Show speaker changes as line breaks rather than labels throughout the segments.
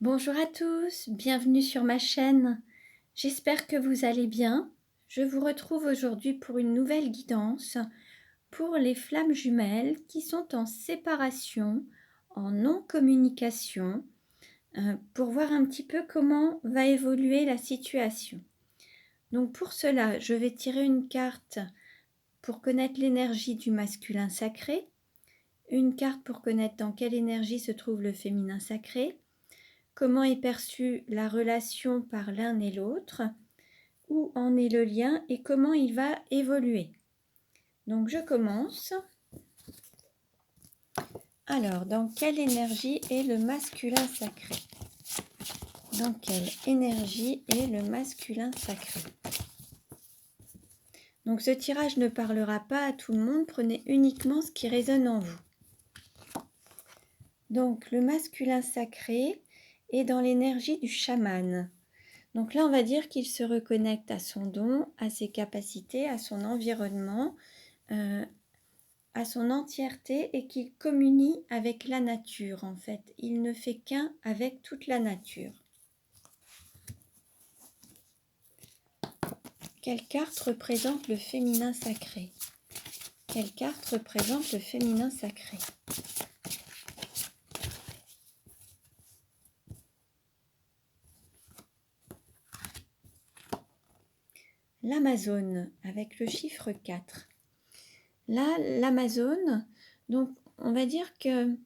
Bonjour à tous, bienvenue sur ma chaîne. J'espère que vous allez bien. Je vous retrouve aujourd'hui pour une nouvelle guidance pour les flammes jumelles qui sont en séparation, en non-communication, pour voir un petit peu comment va évoluer la situation. Donc pour cela, je vais tirer une carte pour connaître l'énergie du masculin sacré, une carte pour connaître dans quelle énergie se trouve le féminin sacré, comment est perçue la relation par l'un et l'autre, où en est le lien et comment il va évoluer. Donc je commence. Alors, dans quelle énergie est le masculin sacré? Dans quelle énergie est le masculin sacré? Donc ce tirage ne parlera pas à tout le monde, prenez uniquement ce qui résonne en vous. Donc le masculin sacré est dans l'énergie du chaman. Donc là, on va dire qu'il se reconnecte à son don, à ses capacités, à son environnement, à son entièreté et qu'il communie avec la nature en fait. Il ne fait qu'un avec toute la nature. Quelle carte représente le féminin sacré? Quelle carte représente le féminin sacré? L'Amazone avec le chiffre 4. Là, l'Amazone, donc on va dire que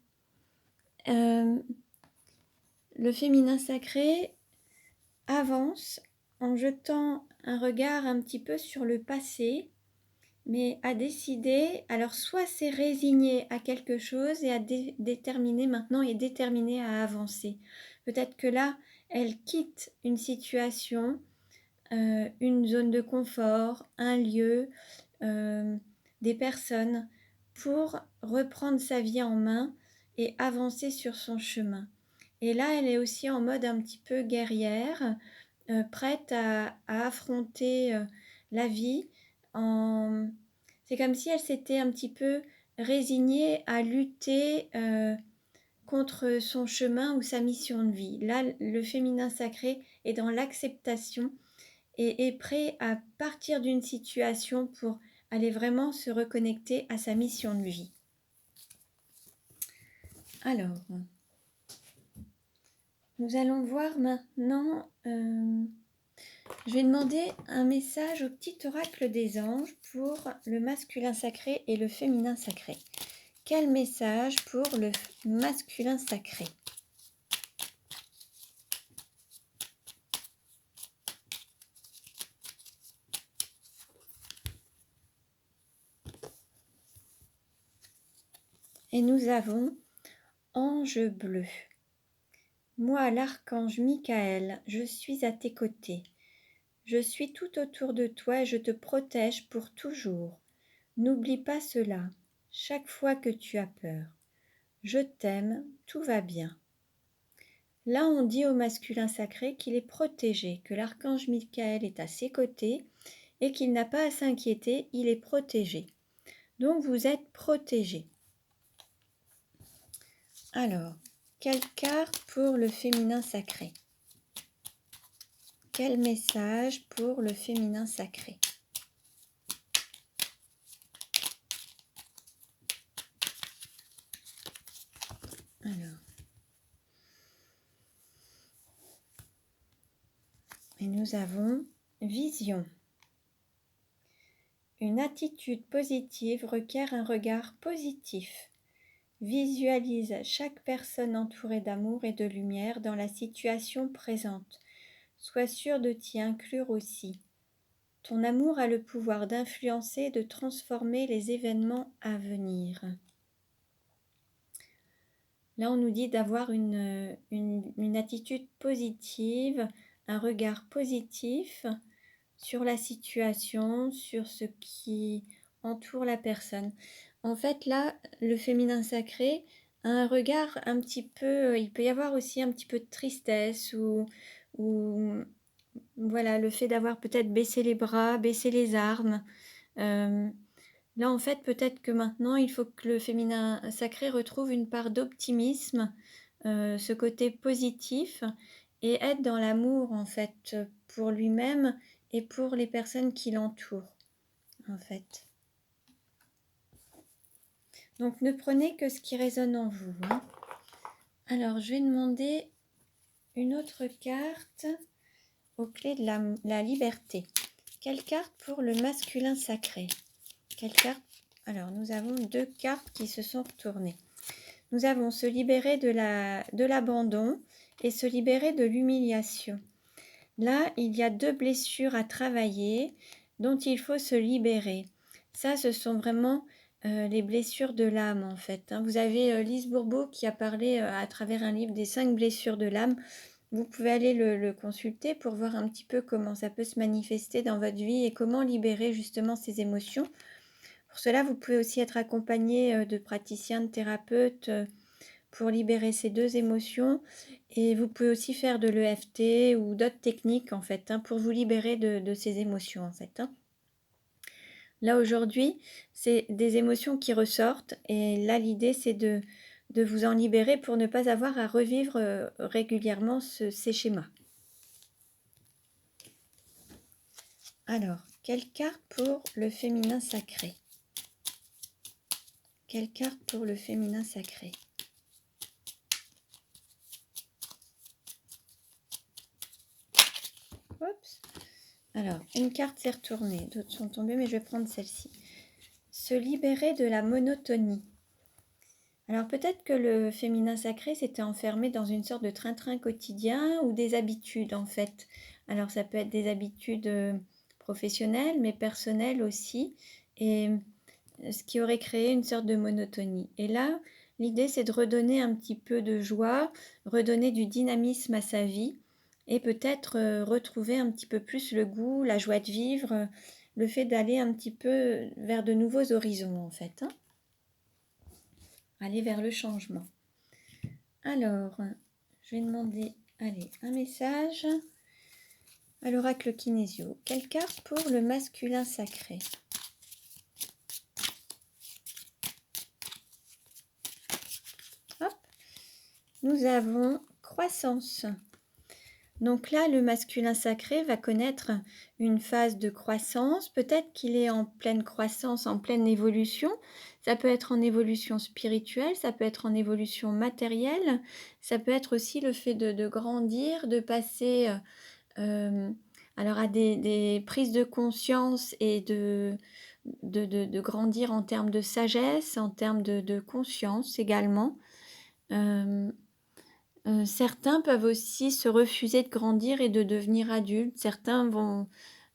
le féminin sacré avance en jetant un regard un petit peu sur le passé, mais a décidé, alors soit c'est résigné à quelque chose et à déterminer maintenant et déterminé à avancer. Peut-être que là, elle quitte une situation, une zone de confort, un lieu, des personnes, pour reprendre sa vie en main et avancer sur son chemin. Et là, elle est aussi en mode un petit peu guerrière, prête à affronter la vie. C'est comme si elle s'était un petit peu résignée à lutter contre son chemin ou sa mission de vie. Là, le féminin sacré est dans l'acceptation et est prêt à partir d'une situation pour aller vraiment se reconnecter à sa mission de vie. Alors, nous allons voir maintenant, je vais demander un message au petit oracle des anges pour le masculin sacré et le féminin sacré. Quel message pour le masculin sacré? Et nous avons Ange bleu. Moi, l'archange Michael, je suis à tes côtés. Je suis tout autour de toi et je te protège pour toujours. N'oublie pas cela, chaque fois que tu as peur. Je t'aime, tout va bien. Là, on dit au masculin sacré qu'il est protégé, que l'archange Michael est à ses côtés et qu'il n'a pas à s'inquiéter, il est protégé. Donc, vous êtes protégé. Alors, quelle carte pour le féminin sacré? Quel message pour le féminin sacré? Alors, et nous avons vision. Une attitude positive requiert un regard positif. Visualise chaque personne entourée d'amour et de lumière dans la situation présente. Sois sûr de t'y inclure aussi. Ton amour a le pouvoir d'influencer et de transformer les événements à venir. Là, on nous dit d'avoir une attitude positive, un regard positif sur la situation, sur ce qui entoure la personne. En fait, là, le féminin sacré a un regard un petit peu... Il peut y avoir aussi un petit peu de tristesse ou voilà, le fait d'avoir peut-être baissé les bras, baissé les armes. Là, en fait, peut-être que maintenant, il faut que le féminin sacré retrouve une part d'optimisme ce côté positif et être dans l'amour en fait pour lui-même et pour les personnes qui l'entourent en fait. Donc ne prenez que ce qui résonne en vous. Hein. Alors je vais demander une autre carte aux clés de la liberté. Quelle carte pour le masculin sacré? Quelle carte? Alors nous avons 2 cartes qui se sont retournées. Nous avons se libérer de l'abandon et se libérer de l'humiliation. Là, il y a 2 blessures à travailler dont il faut se libérer. Ça, ce sont vraiment les blessures de l'âme en fait. Hein. Vous avez Lise Bourbeau qui a parlé à travers un livre des 5 blessures de l'âme. Vous pouvez aller le consulter pour voir un petit peu comment ça peut se manifester dans votre vie et comment libérer justement ces émotions. Pour cela, vous pouvez aussi être accompagné de praticiens, de thérapeutes pour libérer ces 2 émotions. Et vous pouvez aussi faire de l'EFT ou d'autres techniques en fait, hein, pour vous libérer de ces émotions en fait. Hein. Là aujourd'hui, c'est des émotions qui ressortent et là l'idée c'est de vous en libérer pour ne pas avoir à revivre régulièrement ces schémas. Alors, quelle carte pour le féminin sacré? Quelle carte pour le féminin sacré? Oups. Alors, une carte s'est retournée, d'autres sont tombées, mais je vais prendre celle-ci. Se libérer de la monotonie. Alors peut-être que le féminin sacré s'était enfermé dans une sorte de train-train quotidien ou des habitudes en fait. Alors ça peut être des habitudes professionnelles mais personnelles aussi et ce qui aurait créé une sorte de monotonie. Et là, l'idée c'est de redonner un petit peu de joie, redonner du dynamisme à sa vie et peut-être retrouver un petit peu plus le goût, la joie de vivre, le fait d'aller un petit peu vers de nouveaux horizons en fait. Hein. Aller vers le changement. Alors, je vais demander allez, un message à l'oracle kinésio. Quelle carte pour le masculin sacré? Hop. Nous avons croissance. Donc là, le masculin sacré va connaître une phase de croissance. Peut-être qu'il est en pleine croissance, en pleine évolution. Ça peut être en évolution spirituelle, ça peut être en évolution matérielle. Ça peut être aussi le fait de grandir, de passer alors à des prises de conscience et de grandir en termes de sagesse, en termes de conscience également. Certains peuvent aussi se refuser de grandir et de devenir adultes. Certains vont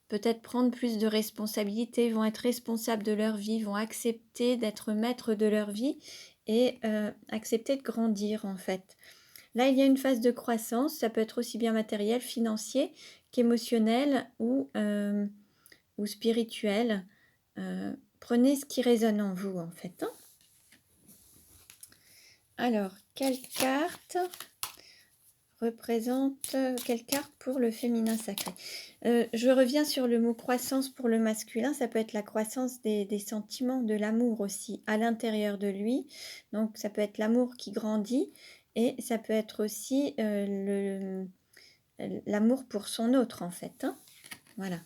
peut-être prendre plus de responsabilités, vont être responsables de leur vie, vont accepter d'être maîtres de leur vie et accepter de grandir en fait. Là, il y a une phase de croissance, ça peut être aussi bien matériel, financier qu'émotionnel ou spirituel. Prenez ce qui résonne en vous en fait. Hein. Alors, quelle carte représente quelle carte pour le féminin sacré? Je reviens sur le mot croissance pour le masculin, ça peut être la croissance des sentiments, de l'amour aussi à l'intérieur de lui. Donc ça peut être l'amour qui grandit et ça peut être aussi l'amour pour son autre en fait. Hein. Voilà.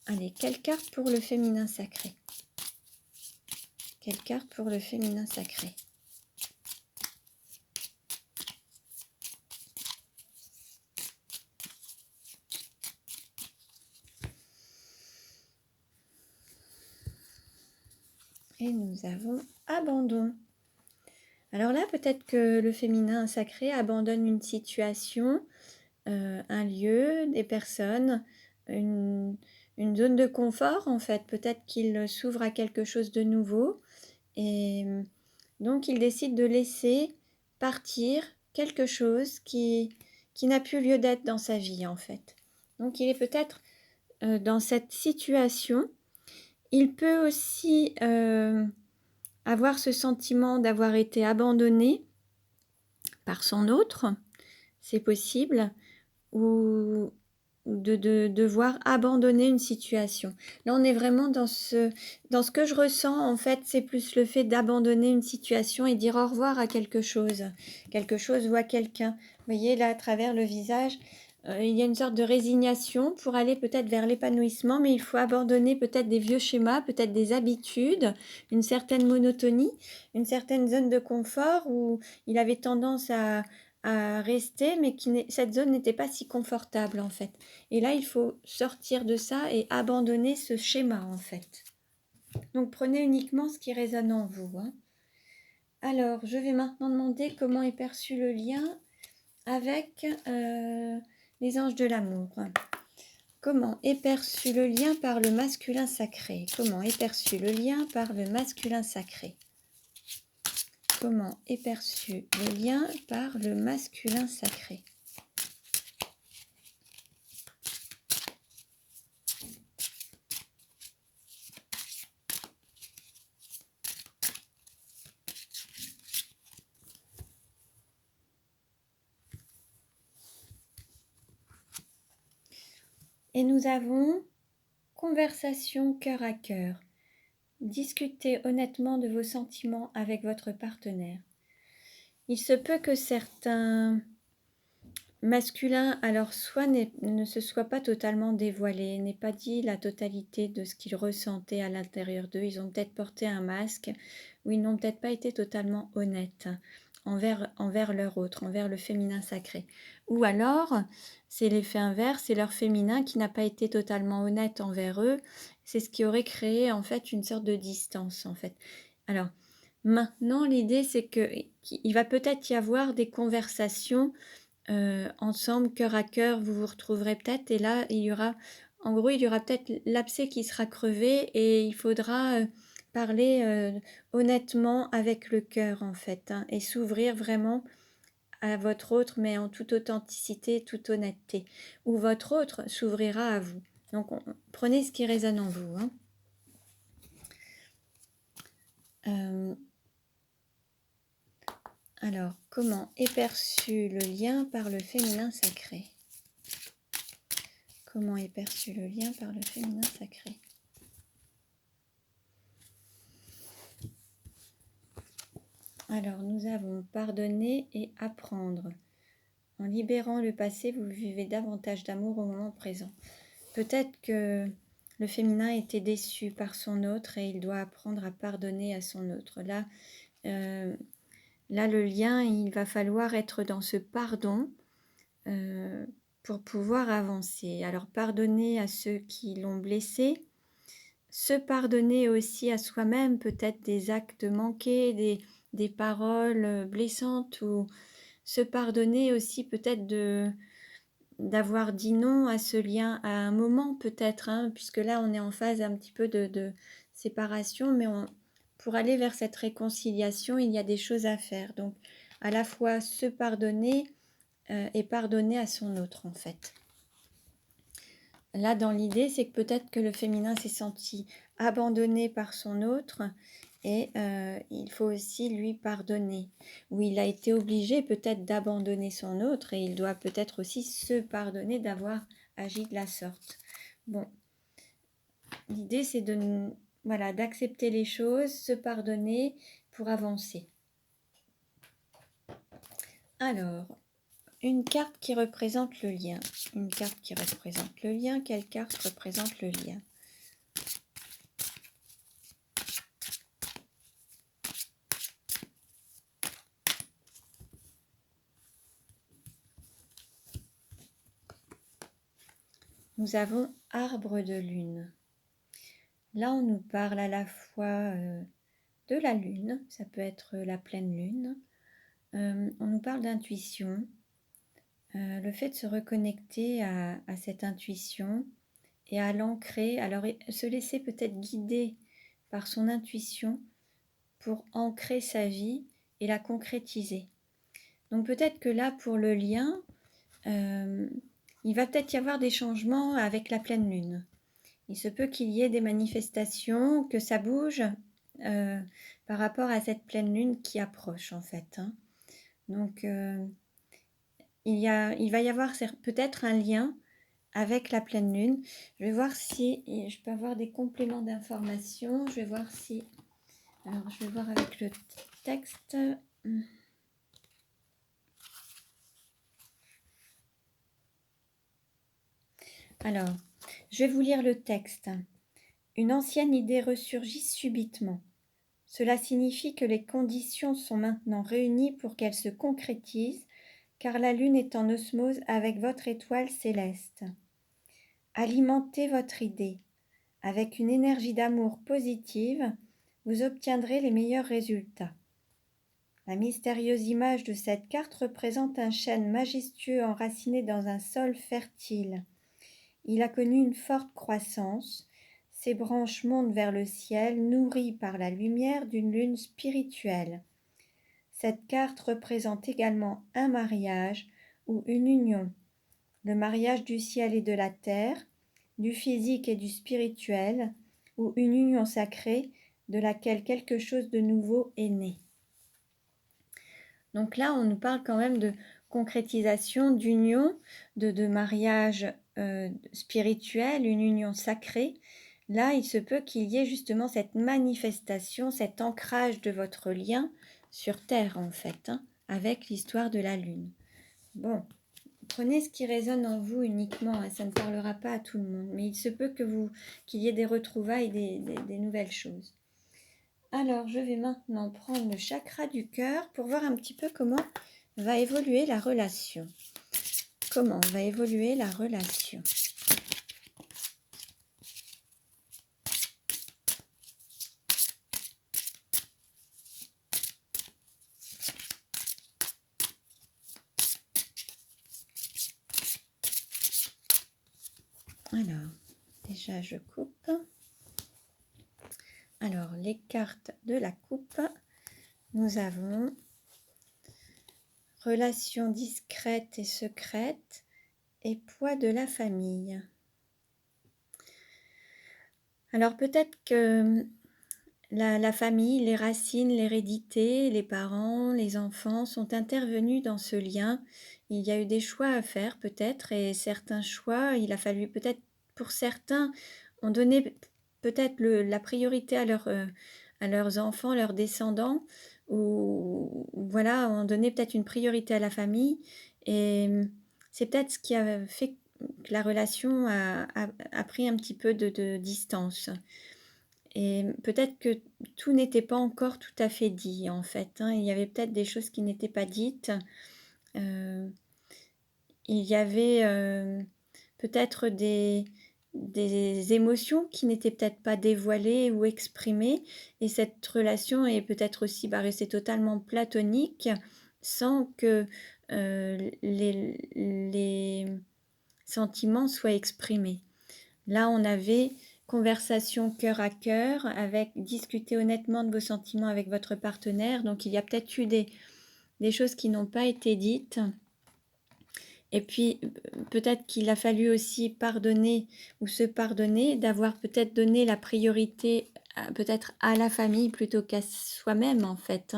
Allez, quelle carte pour le féminin sacré? Quelle carte pour le féminin sacré? Et nous avons abandon. Alors là, peut-être que le féminin sacré abandonne une situation, un lieu, des personnes, une zone de confort en fait. Peut-être qu'il s'ouvre à quelque chose de nouveau et donc il décide de laisser partir quelque chose qui n'a plus lieu d'être dans sa vie en fait. Donc il est peut-être dans cette situation. Il peut aussi avoir ce sentiment d'avoir été abandonné par son autre, c'est possible, ou de devoir abandonner une situation. Là, on est vraiment dans ce que je ressens, en fait, c'est plus le fait d'abandonner une situation et dire au revoir à quelque chose ou à quelqu'un. Vous voyez, là, à travers le visage, il y a une sorte de résignation pour aller peut-être vers l'épanouissement, mais il faut abandonner peut-être des vieux schémas, peut-être des habitudes, une certaine monotonie, une certaine zone de confort où il avait tendance à rester, mais cette zone n'était pas si confortable, en fait. Et là, il faut sortir de ça et abandonner ce schéma, en fait. Donc, prenez uniquement ce qui résonne en vous, hein. Alors, je vais maintenant demander comment est perçu le lien avec les anges de l'amour. Comment est perçu le lien par le masculin sacré? Comment est perçu le lien par le masculin sacré? Comment est perçu le lien par le masculin sacré? Et nous avons conversation cœur à cœur. Discutez honnêtement de vos sentiments avec votre partenaire. Il se peut que certains masculins, alors soit ne se soient pas totalement dévoilés, n'aient pas dit la totalité de ce qu'ils ressentaient à l'intérieur d'eux. Ils ont peut-être porté un masque ou ils n'ont peut-être pas été totalement honnêtes envers leur autre, envers le féminin sacré. Ou alors, c'est l'effet inverse, c'est leur féminin qui n'a pas été totalement honnête envers eux. C'est ce qui aurait créé en fait une sorte de distance en fait. Alors, maintenant, l'idée c'est qu'il va peut-être y avoir des conversations ensemble, cœur à cœur, vous vous retrouverez peut-être et là, il y aura peut-être l'abcès qui sera crevé et il faudra parler honnêtement avec le cœur en fait, hein, et s'ouvrir vraiment à votre autre, mais en toute authenticité, toute honnêteté. Ou votre autre s'ouvrira à vous. Donc, prenez ce qui résonne en vous, hein. Alors, comment est perçu le lien par le féminin sacré? Comment est perçu le lien par le féminin sacré? Alors, nous avons pardonner et apprendre. En libérant le passé, vous vivez davantage d'amour au moment présent. Peut-être que le féminin était déçu par son autre et il doit apprendre à pardonner à son autre. Là, le lien, il va falloir être dans ce pardon pour pouvoir avancer. Alors, pardonner à ceux qui l'ont blessé, se pardonner aussi à soi-même, peut-être des actes manqués, des paroles blessantes, ou se pardonner aussi peut-être d'avoir dit non à ce lien à un moment peut-être, hein, puisque là on est en phase un petit peu de séparation, mais pour aller vers cette réconciliation, il y a des choses à faire. Donc à la fois se pardonner et pardonner à son autre en fait. Là, dans l'idée, c'est que peut-être que le féminin s'est senti abandonné par son autre et il faut aussi lui pardonner. Ou il a été obligé peut-être d'abandonner son autre et il doit peut-être aussi se pardonner d'avoir agi de la sorte. Bon, l'idée c'est d'accepter les choses, se pardonner pour avancer. Alors, une carte qui représente le lien. Une carte qui représente le lien. Quelle carte représente le lien? Nous avons arbre de lune. Là, on nous parle à la fois de la lune, ça peut être la pleine lune. On nous parle d'intuition, le fait de se reconnecter à cette intuition et à l'ancrer. Alors, se laisser peut-être guider par son intuition pour ancrer sa vie et la concrétiser. Donc, peut-être que là, pour le lien, il va peut-être y avoir des changements avec la pleine lune. Il se peut qu'il y ait des manifestations, que ça bouge par rapport à cette pleine lune qui approche en fait, hein. Donc il va y avoir peut-être un lien avec la pleine lune. Je vais voir si je peux avoir des compléments d'information. Je vais voir si... Alors, je vais voir avec le texte. Alors, je vais vous lire le texte. Une ancienne idée ressurgit subitement. Cela signifie que les conditions sont maintenant réunies pour qu'elle se concrétise, car la lune est en osmose avec votre étoile céleste. Alimentez votre idée. Avec une énergie d'amour positive, vous obtiendrez les meilleurs résultats. La mystérieuse image de cette carte représente un chêne majestueux enraciné dans un sol fertile. Il a connu une forte croissance. Ses branches montent vers le ciel, nourries par la lumière d'une lune spirituelle. Cette carte représente également un mariage ou une union. Le mariage du ciel et de la terre, du physique et du spirituel, ou une union sacrée de laquelle quelque chose de nouveau est né. Donc là, on nous parle quand même de concrétisation, d'union, de mariage spirituel, une union sacrée. Là, il se peut qu'il y ait justement cette manifestation, cet ancrage de votre lien sur Terre, en fait, avec l'histoire de la Lune. Bon, prenez ce qui résonne en vous uniquement, ça ne parlera pas à tout le monde, mais il se peut qu'il y ait des retrouvailles, des nouvelles choses. Alors, je vais maintenant prendre le chakra du cœur pour voir un petit peu comment va évoluer la relation. Comment va évoluer la relation? Alors, déjà je coupe. Alors, les cartes de la coupe, nous avons relation discrète et secrète et poids de la famille. Alors peut-être que la famille, les racines, l'hérédité, les parents, les enfants sont intervenus dans ce lien. Il y a eu des choix à faire peut-être, et certains choix, il a fallu peut-être, pour certains, ont donné peut-être la priorité à leurs enfants, leurs descendants, ou voilà, ont donné peut-être une priorité à la famille. Et c'est peut-être ce qui a fait que la relation a pris un petit peu de distance. Et peut-être que tout n'était pas encore tout à fait dit, en fait. Il y avait peut-être des choses qui n'étaient pas dites. Il y avait peut-être des émotions qui n'étaient peut-être pas dévoilées ou exprimées. Et cette relation est peut-être aussi restée totalement platonique sans que les sentiments soient exprimés. Là, on avait conversation cœur à cœur, avec discuter honnêtement de vos sentiments avec votre partenaire. Donc, il y a peut-être eu des choses qui n'ont pas été dites. Et puis, peut-être qu'il a fallu aussi pardonner ou se pardonner, d'avoir peut-être donné la priorité peut-être à la famille plutôt qu'à soi-même, en fait.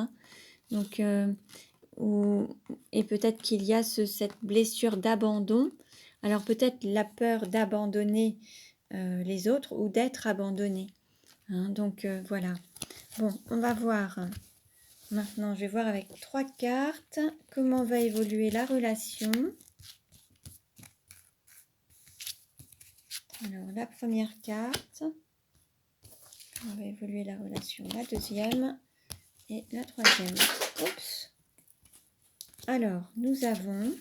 Donc, et peut-être qu'il y a cette blessure d'abandon. Alors, peut-être la peur d'abandonner les autres ou d'être abandonné. Donc voilà. Bon, on va voir. Maintenant, je vais voir avec 3 cartes comment va évoluer la relation. Alors, la première carte. Comment va évoluer la relation? La deuxième et la troisième. Oups. Alors, nous avons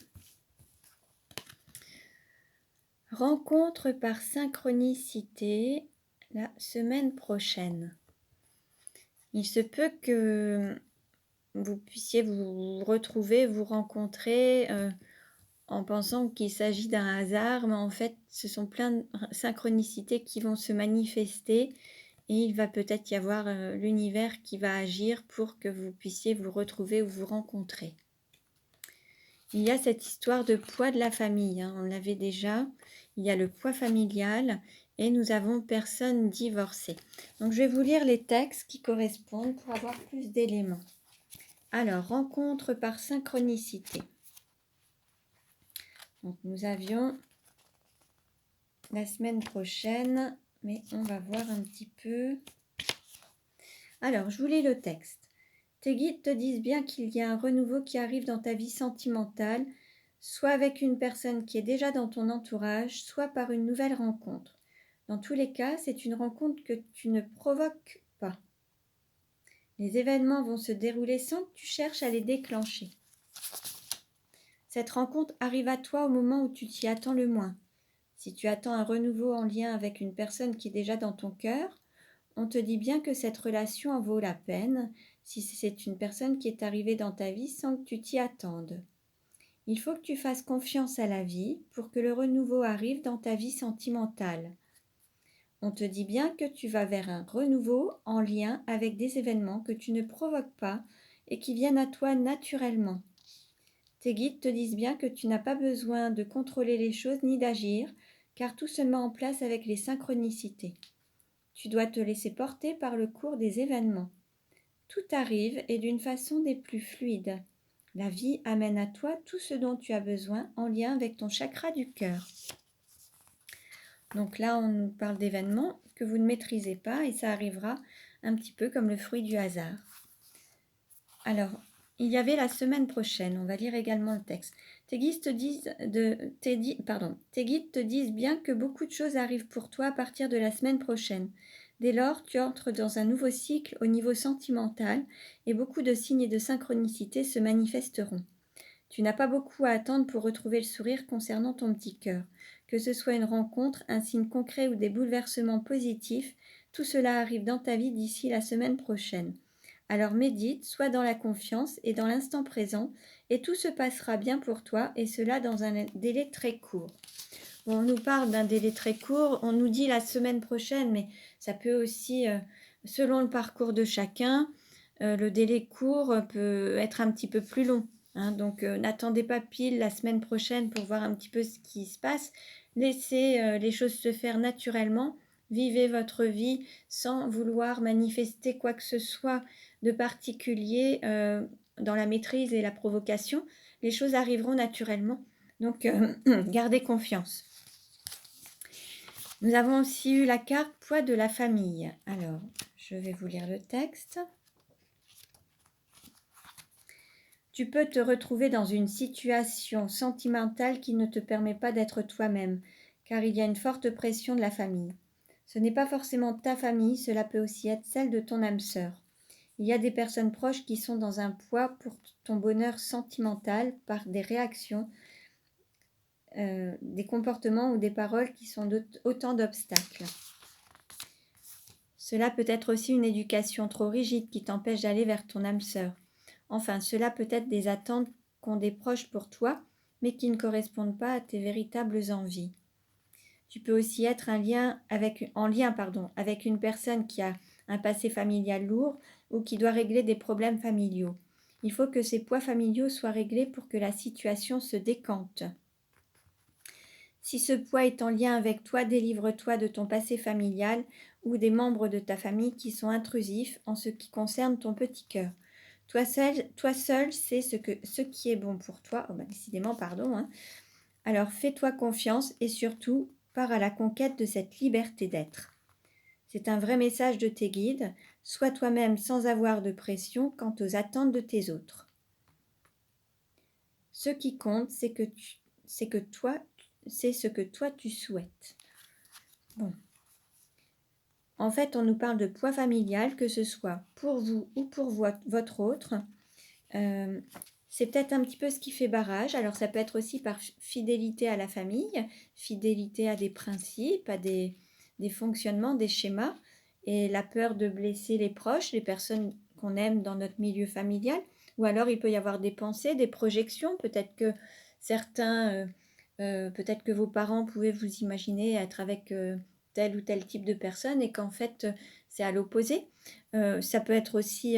rencontre par synchronicité la semaine prochaine. Il se peut que vous puissiez vous retrouver, vous rencontrer en pensant qu'il s'agit d'un hasard, mais en fait, ce sont plein de synchronicités qui vont se manifester et il va peut-être y avoir l'univers qui va agir pour que vous puissiez vous retrouver ou vous rencontrer. Il y a cette histoire de poids de la famille, on l'avait déjà. Il y a le poids familial et nous avons personne divorcée. Donc, je vais vous lire les textes qui correspondent pour avoir plus d'éléments. Alors, rencontre par synchronicité. Donc, nous avions la semaine prochaine, mais on va voir un petit peu. Alors, je vous lis le texte. Tes guides te disent bien qu'il y a un renouveau qui arrive dans ta vie sentimentale, soit avec une personne qui est déjà dans ton entourage, soit par une nouvelle rencontre. Dans tous les cas, c'est une rencontre que tu ne provoques pas. Les événements vont se dérouler sans que tu cherches à les déclencher. Cette rencontre arrive à toi au moment où tu t'y attends le moins. Si tu attends un renouveau en lien avec une personne qui est déjà dans ton cœur, on te dit bien que cette relation en vaut la peine si c'est une personne qui est arrivée dans ta vie sans que tu t'y attendes. Il faut que tu fasses confiance à la vie pour que le renouveau arrive dans ta vie sentimentale. On te dit bien que tu vas vers un renouveau en lien avec des événements que tu ne provoques pas et qui viennent à toi naturellement. Tes guides te disent bien que tu n'as pas besoin de contrôler les choses ni d'agir, car tout se met en place avec les synchronicités. Tu dois te laisser porter par le cours des événements. Tout arrive et d'une façon des plus fluides. La vie amène à toi tout ce dont tu as besoin en lien avec ton chakra du cœur. Donc là, on nous parle d'événements que vous ne maîtrisez pas et ça arrivera un petit peu comme le fruit du hasard. Alors, il y avait la semaine prochaine, on va lire également le texte. Tes guides te disent bien que beaucoup de choses arrivent pour toi à partir de la semaine prochaine. Dès lors, tu entres dans un nouveau cycle au niveau sentimental et beaucoup de signes et de synchronicité se manifesteront. Tu n'as pas beaucoup à attendre pour retrouver le sourire concernant ton petit cœur. Que ce soit une rencontre, un signe concret ou des bouleversements positifs, tout cela arrive dans ta vie d'ici la semaine prochaine. Alors médite, sois dans la confiance et dans l'instant présent, et tout se passera bien pour toi, et cela dans un délai très court. On nous parle d'un délai très court, on nous dit la semaine prochaine, mais ça peut aussi, selon le parcours de chacun, le délai court peut être un petit peu plus long. Donc n'attendez pas pile la semaine prochaine pour voir un petit peu ce qui se passe. Laissez les choses se faire naturellement. Vivez votre vie sans vouloir manifester quoi que ce soit de particulier dans la maîtrise et la provocation. Les choses arriveront naturellement. Donc gardez confiance. Nous avons aussi eu la carte poids de la famille. Alors, je vais vous lire le texte. Tu peux te retrouver dans une situation sentimentale qui ne te permet pas d'être toi-même, car il y a une forte pression de la famille. Ce n'est pas forcément ta famille, cela peut aussi être celle de ton âme sœur. Il y a des personnes proches qui sont dans un poids pour ton bonheur sentimental par des réactions, des comportements ou des paroles qui sont autant d'obstacles. Cela peut être aussi une éducation trop rigide qui t'empêche d'aller vers ton âme sœur. Enfin, cela peut être des attentes qu'ont des proches pour toi, mais qui ne correspondent pas à tes véritables envies. Tu peux aussi être en lien avec une personne qui a un passé familial lourd ou qui doit régler des problèmes familiaux. Il faut que ces poids familiaux soient réglés pour que la situation se décante. Si ce poids est en lien avec toi, délivre-toi de ton passé familial ou des membres de ta famille qui sont intrusifs en ce qui concerne ton petit cœur. Toi seul sais ce qui est bon pour toi. Décidément, pardon. Alors fais-toi confiance et surtout, pars à la conquête de cette liberté d'être. C'est un vrai message de tes guides. Sois toi-même sans avoir de pression quant aux attentes de tes autres. Ce qui compte, c'est ce que toi tu souhaites. Bon. En fait, on nous parle de poids familial, que ce soit pour vous ou pour votre autre. C'est peut-être un petit peu ce qui fait barrage. Alors ça peut être aussi par fidélité à la famille, fidélité à des principes, à des fonctionnements, des schémas, et la peur de blesser les proches, les personnes qu'on aime dans notre milieu familial. Ou alors il peut y avoir des pensées, des projections. Peut-être que peut-être que vos parents pouvaient vous imaginer être avec tel ou tel type de personne et qu'en fait c'est à l'opposé. Ça peut être aussi...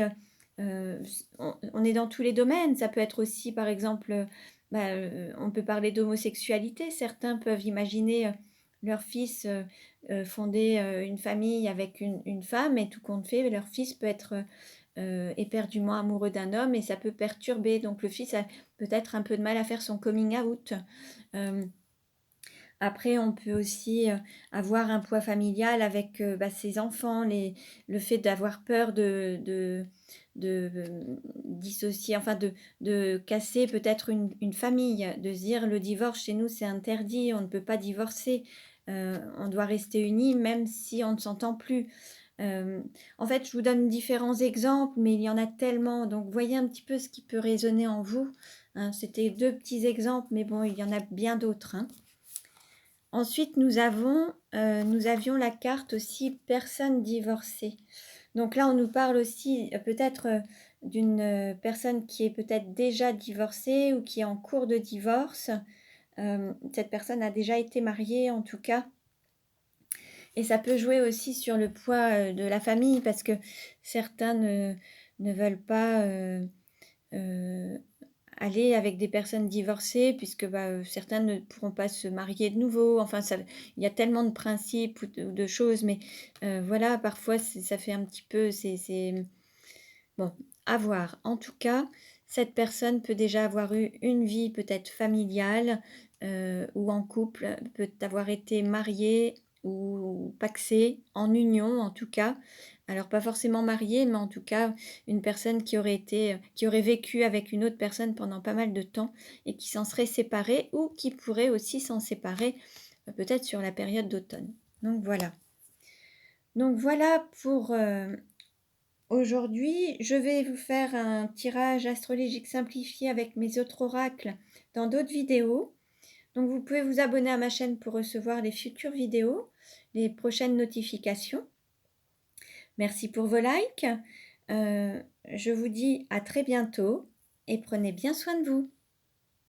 on est dans tous les domaines. Ça peut être aussi, par exemple, on peut parler d'homosexualité. Certains peuvent imaginer leur fils fonder une famille avec une femme et tout compte fait, leur fils peut être éperdument amoureux d'un homme et ça peut perturber. Donc le fils a peut-être un peu de mal à faire son coming out. Après, on peut aussi avoir un poids familial avec ses enfants, le fait d'avoir peur de dissocier, enfin de casser peut-être une famille, de se dire le divorce chez nous c'est interdit, on ne peut pas divorcer, on doit rester unis même si on ne s'entend plus. En fait, je vous donne différents exemples, mais il y en a tellement, donc voyez un petit peu ce qui peut résonner en vous, hein. C'était 2 petits exemples, mais bon, il y en a bien d'autres, hein. Ensuite, nous avions la carte aussi personne divorcée. Donc là, on nous parle aussi peut-être d'une personne qui est peut-être déjà divorcée ou qui est en cours de divorce. Cette personne a déjà été mariée en tout cas. Et ça peut jouer aussi sur le poids de la famille parce que certains ne veulent pas aller avec des personnes divorcées puisque certains ne pourront pas se marier de nouveau. Enfin, il y a tellement de principes ou de choses, mais voilà, parfois ça fait un petit peu, c'est bon, à voir. En tout cas, cette personne peut déjà avoir eu une vie peut-être familiale ou en couple, peut avoir été mariée ou pacsée, en union en tout cas. Alors pas forcément mariée, mais en tout cas une personne qui aurait vécu avec une autre personne pendant pas mal de temps et qui s'en serait séparée ou qui pourrait aussi s'en séparer peut-être sur la période d'automne. Donc voilà. Donc voilà pour aujourd'hui, je vais vous faire un tirage astrologique simplifié avec mes autres oracles dans d'autres vidéos. Donc vous pouvez vous abonner à ma chaîne pour recevoir les futures vidéos, les prochaines notifications. Merci pour vos likes. Je vous dis à très bientôt et prenez bien soin de vous.